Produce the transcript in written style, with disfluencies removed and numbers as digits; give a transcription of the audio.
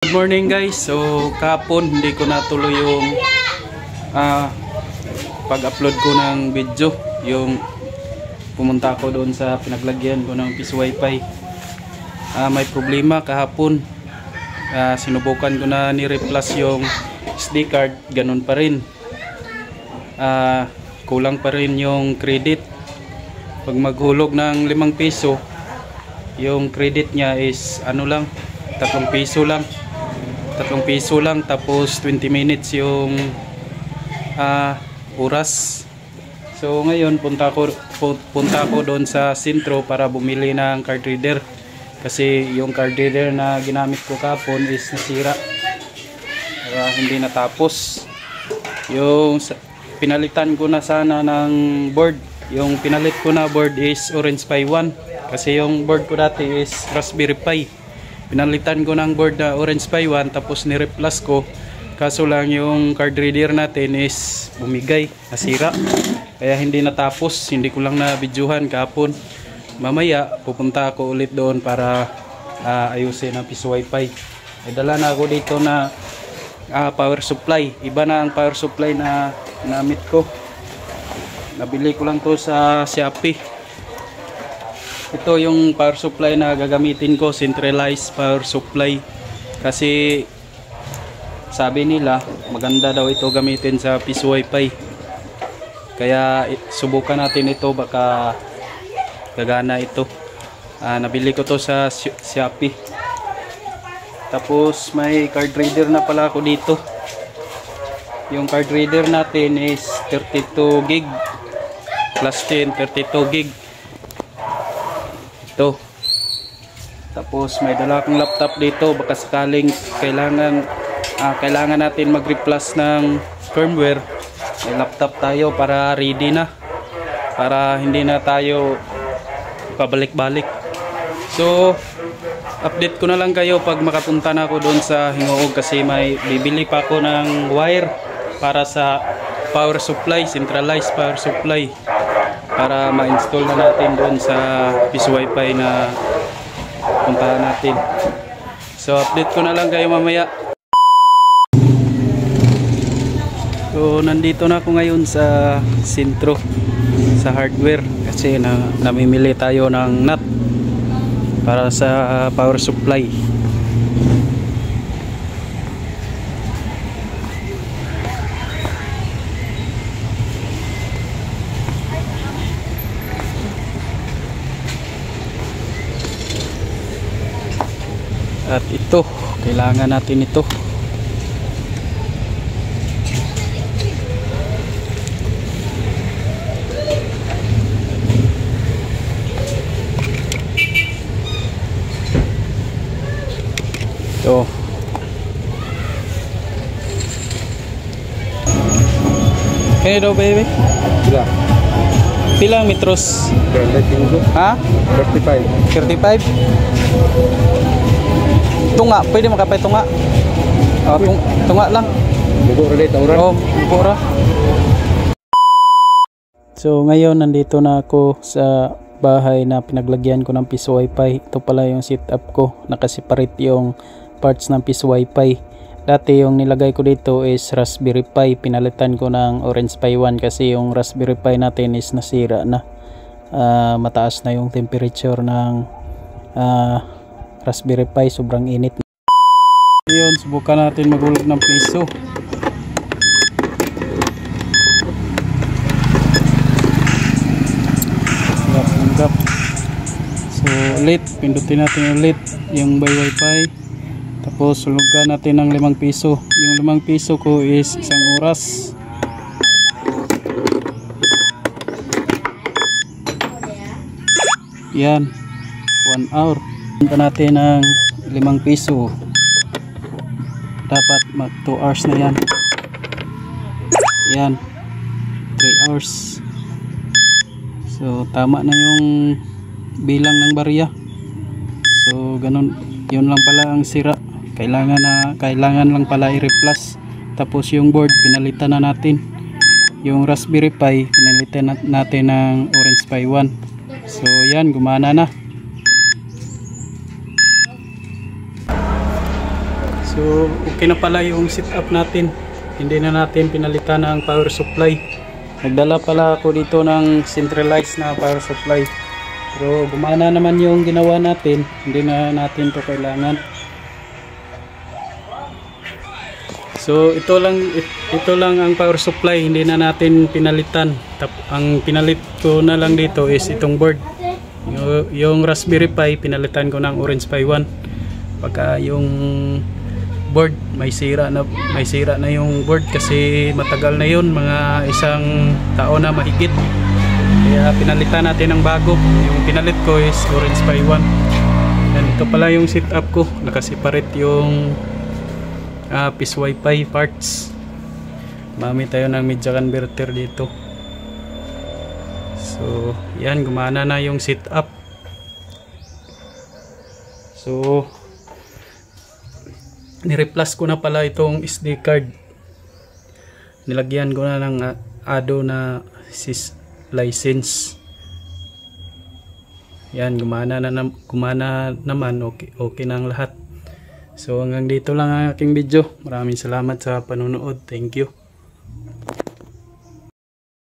Good morning guys. So kahapon hindi ko natuloy yung pag-upload ko ng video, yung pumunta ako doon sa pinaglagyan ko ng Peace Wi-Fi. May problema kahapon. Sinubukan ko na ni-replace yung SD card, ganun pa rin. Kulang pa rin yung credit. Pag maghulog ng 5 piso, yung credit niya is ano lang, 3 piso lang. 3 piso lang, tapos 20 minutes yung oras. So ngayon punta ko doon sa sentro para bumili ng card reader, kasi yung card reader na ginamit ko kahapon is nasira, hindi natapos. Yung pinalitan ko na sana ng board, yung pinalit ko na board is Orange Pi 1, kasi yung board ko dati is Raspberry Pi. Pinalitan ko ng board na Orange Pi 1, tapos ni-replace ko. Kaso lang yung card reader natin is bumigay, nasira. Kaya hindi natapos, hindi ko lang na-videohan kahapon. Mamaya pupunta ako ulit doon para ayusin ang Peace Wi-Fi. Ay dala na ako dito na power supply. Iba na ang power supply na ginamit ko. Nabili ko lang to sa Shopee. Ito yung power supply na gagamitin ko, centralized power supply. Kasi sabi nila maganda daw ito gamitin sa Peace Wi-Fi. Kaya subukan natin ito, baka gagana ito. Nabili ko to sa Shopee. Tapos may card reader na pala ako dito. Yung card reader natin is 32 gig plus 10, 32 gig. Ito. Tapos may dala akong laptop dito, baka sakaling kailangan natin mag-replace ng firmware. May laptop tayo para ready na, para hindi na tayo pabalik-balik. So update ko na lang kayo pag makapunta na ako doon sa Hingoog, kasi may bibili pa ako ng wire para sa power supply, centralized power supply, para ma-install na natin doon sa Peace Wi-Fi na puntahan natin. So update ko na lang kayo mamaya. So nandito na ako ngayon sa sentro, sa hardware, kasi namimili tayo ng nut para sa power supply. At ito, kailangan natin ito. Ito. Kaya daw baby? Pilang metros? Ha? 35. 35? Tunga, pwede makapay tunga. Tunga lang. Bugo ra dito, ora. Oh, bugo ra. So ngayon nandito na ako sa bahay na pinaglagyan ko ng Peace Wi-Fi. Ito pala yung setup ko. Nakaseparate yung parts ng Peace Wi-Fi. Dati yung nilagay ko dito is Raspberry Pi. Pinalitan ko ng Orange Pi 1 kasi yung Raspberry Pi natin is nasira na. Mataas na yung temperature ng Raspberry Pi, sobrang init. Ngayon subukan natin maghulog ng piso. So ulit, pindutin natin ulit yung buy Wi-Fi. Tapos hulugan natin ng 5 piso. Yung 5 piso ko is 1 oras. Yan, 1 hour. Punta natin ng 5 piso. Dapat mag 2 hours na yan. Yan, 3 hours. So tama na yung bilang ng barya. So ganun, yun lang pala ang sira. Kailangan lang pala i-replace. Tapos yung board pinalitan na natin. Yung Raspberry Pi pinalitan natin ng Orange Pi 1. So yan, gumana na. So okay na pala yung setup natin, hindi na natin pinalitan ang power supply. Nagdala pala ako dito ng centralized na power supply, pero gumana naman yung ginawa natin, hindi na natin to kailangan. So ito lang ang power supply, hindi na natin pinalitan. Ang pinalit ko na lang dito is itong board. Yung Raspberry Pi pinalitan ko ng Orange Pi 1. Pagka yung board may sira na yung board kasi matagal na yun, mga isang taon na mahigit. Kaya pinalitan natin ng bago. Yung pinalit ko is Orange Pi 1. And ito pala yung setup ko, nakaseparate yung PIS Wi-Fi parts. Mami tayo ng media converter dito. So yan, gumana na yung setup. So nireplace ko na pala itong SD card, nilagyan ko na ng ADO na license. Yan, gumana naman, okay na ang lahat. So hanggang dito lang ang aking video. Maraming salamat sa panonood. Thank you.